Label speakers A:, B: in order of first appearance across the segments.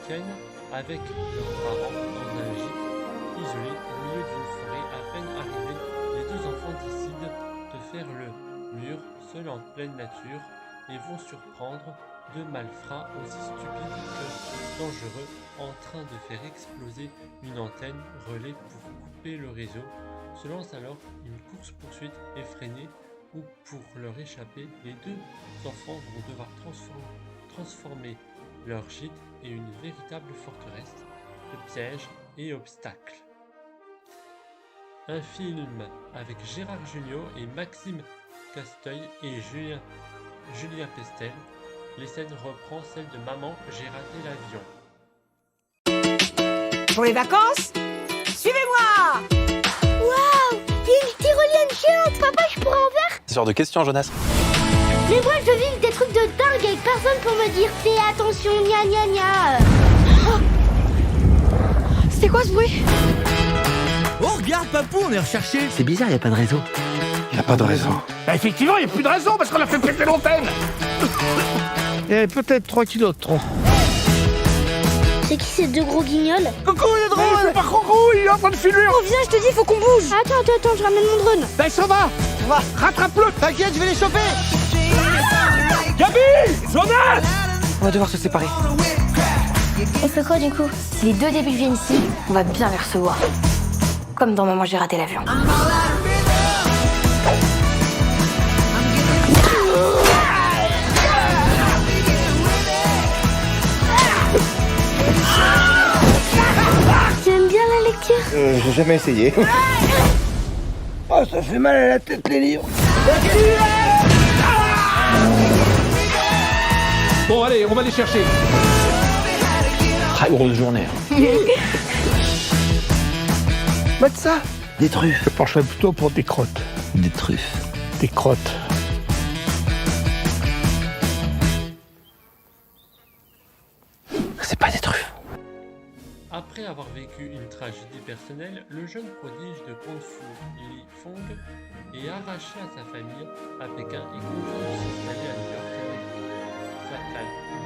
A: week-end avec leurs parents dans un gîte isolé au milieu d'une forêt. À peine arrivés, les deux enfants décident de faire le mur seuls en pleine nature et vont surprendre deux malfrats aussi stupides que dangereux en train de faire exploser une antenne relais pour couper le réseau. Se lance alors une course-poursuite effrénée où, pour leur échapper, les deux enfants vont devoir transformer leur gîte en une véritable forteresse de pièges et obstacles. Un film avec Gérard Jugnot et Maxime Casteuil et Julien Pestel. Les scènes reprend celle de Maman, j'ai raté l'avion.
B: Pour les vacances, suivez-moi!
C: Waouh! Il y a une tyrolienne géante, papa, je pourrais en faire?
D: Ce genre de questions, Jonas.
C: Mais moi, je vis des trucs de dingue avec personne pour me dire fais attention, gna gna gna.
B: Oh, c'était quoi ce bruit?
E: Oh, regarde, Papou, on est recherché.
F: C'est bizarre, y a pas de réseau.
D: Y a pas de réseau.
G: Bah effectivement, il n'y a plus de raison parce qu'on a fait péter l'antenne. Il y avait peut-être 3 kilos de trop.
C: C'est qui ces deux gros guignols?
G: Coucou, il est drôle. C'est pas Coucou, il est en train de filer.
B: Oh, viens, je te dis, faut qu'on bouge.
C: Attends, je ramène mon drone.
G: Bah il s'en va. Rattrape-le.
E: T'inquiète, je vais les choper.
G: Gabi, Jonas.
F: On va devoir se séparer.
C: On fait quoi du coup? Si les deux débiles viennent ici,
B: On va bien les recevoir. Comme dans Maman, j'ai raté l'avion.
C: tu aimes bien la lecture?
G: J'ai jamais essayé. Oh, ça fait mal à la tête les livres.
E: Bon, allez, on va les chercher.
F: Très grosse journée.
G: Bah ça.
F: Des truffes.
G: Je pencherais plutôt pour des crottes.
F: Des truffes.
G: Des crottes.
F: C'est pas des truffes.
A: Après avoir vécu une tragédie personnelle, le jeune prodige de Kung Fu, Li Fong, est arraché à sa famille à Pékin et contraint de s'installer à New York avec sa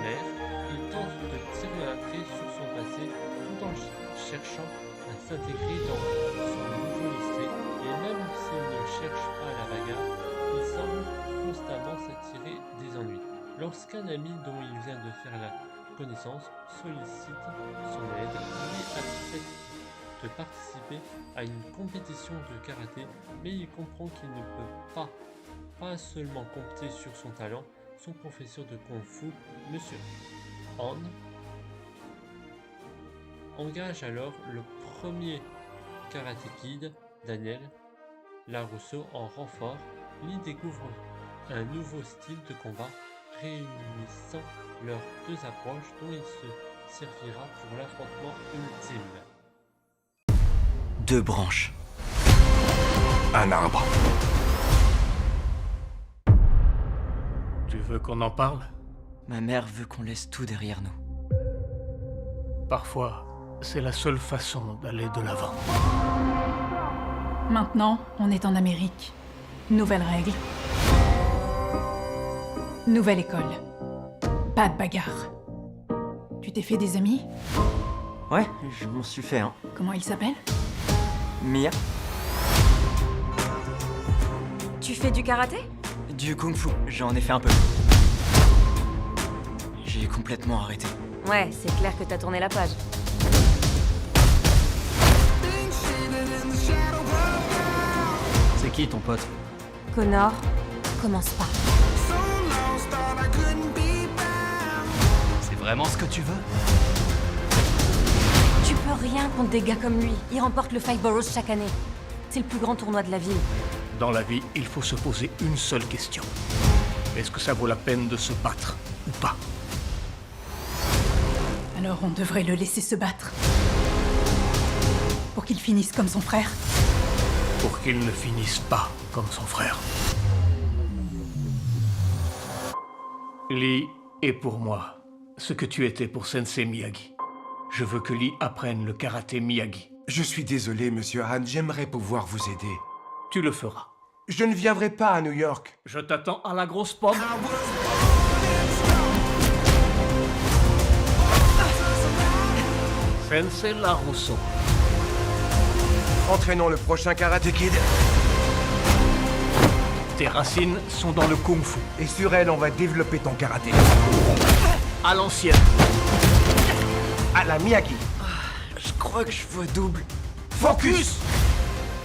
A: mère. Il tente de tirer un trait sur son passé tout en cherchant à s'intégrer dans son nouveau lycée, et même s'il ne cherche pas la bagarre, il semble constamment s'attirer des ennuis. Lorsqu'un ami dont il vient de faire la connaissance sollicite son aide, il accepte de participer à une compétition de karaté, mais il comprend qu'il ne peut pas seulement compter sur son talent. Son professeur de kung-fu, Monsieur Han, engage alors le premier Karate Kid, Daniel Larousseau, en renfort. Lee découvre un nouveau style de combat réunissant leurs deux approches dont il se servira pour l'affrontement ultime.
F: Deux branches.
D: Un arbre.
G: Tu veux qu'on en parle?
F: Ma mère veut qu'on laisse tout derrière nous.
G: Parfois, c'est la seule façon d'aller de l'avant.
H: Maintenant, on est en Amérique. Nouvelles règles. Nouvelle école. Pas de bagarre. Tu t'es fait des amis?
F: Ouais, je m'en suis fait un.
H: Comment il s'appelle?
F: Mia.
B: Tu fais du karaté?
F: Du kung-fu, j'en ai fait un peu. J'ai complètement arrêté.
B: Ouais, c'est clair que t'as tourné la page.
F: C'est qui ton pote?
B: Connor, commence pas.
F: C'est vraiment ce que tu veux?
B: Tu peux rien contre des gars comme lui. Il remporte le Five Boroughs chaque année. C'est le plus grand tournoi de la ville.
G: Dans la vie, il faut se poser une seule question. Est-ce que ça vaut la peine de se battre ou pas?
H: Alors on devrait le laisser se battre. Pour qu'il finisse comme son frère.
G: Pour qu'il ne finisse pas comme son frère. Lee est pour moi ce que tu étais pour Sensei Miyagi. Je veux que Lee apprenne le karaté Miyagi.
I: Je suis désolé, monsieur Han, j'aimerais pouvoir vous aider.
G: Tu le feras.
I: Je ne viendrai pas à New York.
G: Je t'attends à la grosse pomme. Sensei Larusso.
I: Entraînons le prochain Karate Kid.
G: Tes racines sont dans le kung-fu.
I: Et sur elle, on va développer ton karaté.
G: À l'ancienne.
I: À la Miyagi.
F: Je crois que je vois double.
I: Focus!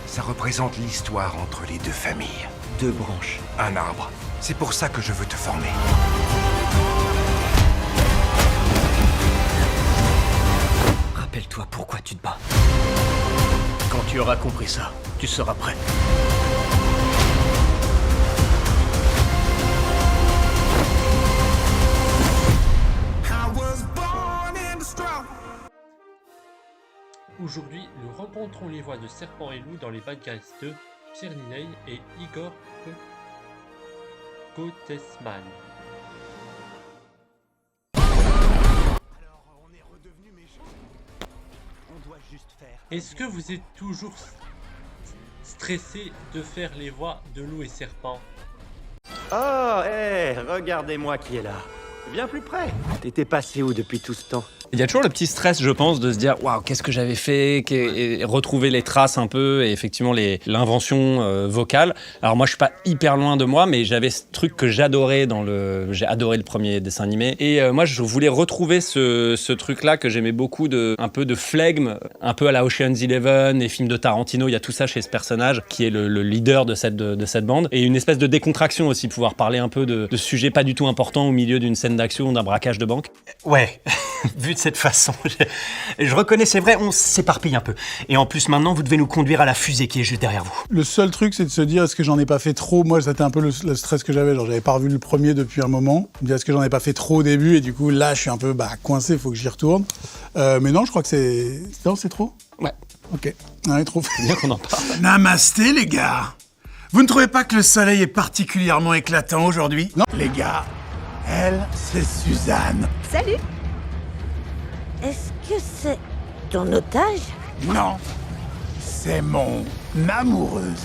I: Ça représente l'histoire entre les deux familles.
F: 2 branches.
I: Un arbre. C'est pour ça que je veux te former.
F: Rappelle-toi pourquoi tu te bats.
G: Quand tu auras compris ça, tu seras prêt.
A: Aujourd'hui, nous rencontrons les voix de Serpent et Loup dans les Bad Guys 2, Pierre Niney et Igor Gottesman. Est-ce que vous êtes toujours stressé de faire les voix de Loup et Serpent?
J: Oh, hé, regardez-moi qui est là. Bien plus près. T'étais passé où depuis tout ce temps?
K: Il y a toujours le petit stress, je pense, de se dire waouh, qu'est-ce que j'avais fait, et retrouver les traces un peu, et effectivement l'invention vocale. Alors moi, je suis pas hyper loin de moi, mais j'avais ce truc que j'adorais j'ai adoré le premier dessin animé, et moi, je voulais retrouver ce truc-là que j'aimais beaucoup, un peu de flegme, un peu à la Ocean's 11, les films de Tarantino. Il y a tout ça chez ce personnage qui est le leader de cette bande, et une espèce de décontraction aussi, pouvoir parler un peu de sujets pas du tout importants au milieu d'une scène d'action, d'un braquage de banque.
J: Ouais, vu de cette façon, je reconnais, c'est vrai, on s'éparpille un peu. Et en plus, maintenant, vous devez nous conduire à la fusée qui est juste derrière vous.
E: Le seul truc, c'est de se dire, est-ce que j'en ai pas fait trop? Moi, c'était un peu le stress que j'avais. Genre, j'avais pas revu le premier depuis un moment. Je me dis, est-ce que j'en ai pas fait trop au début? Et du coup, là, je suis un peu coincé, faut que j'y retourne. Mais non, je crois que c'est... Non, c'est trop?
K: Ouais.
E: Ok. Ouais, trop.
K: C'est bien qu'on en parle.
E: Namasté, les gars. Vous ne trouvez pas que le soleil est particulièrement éclatant aujourd'hui? Non. Les gars, elle, c'est Suzanne.
C: Salut. Est-ce que c'est ton otage?
E: Non, c'est mon amoureuse.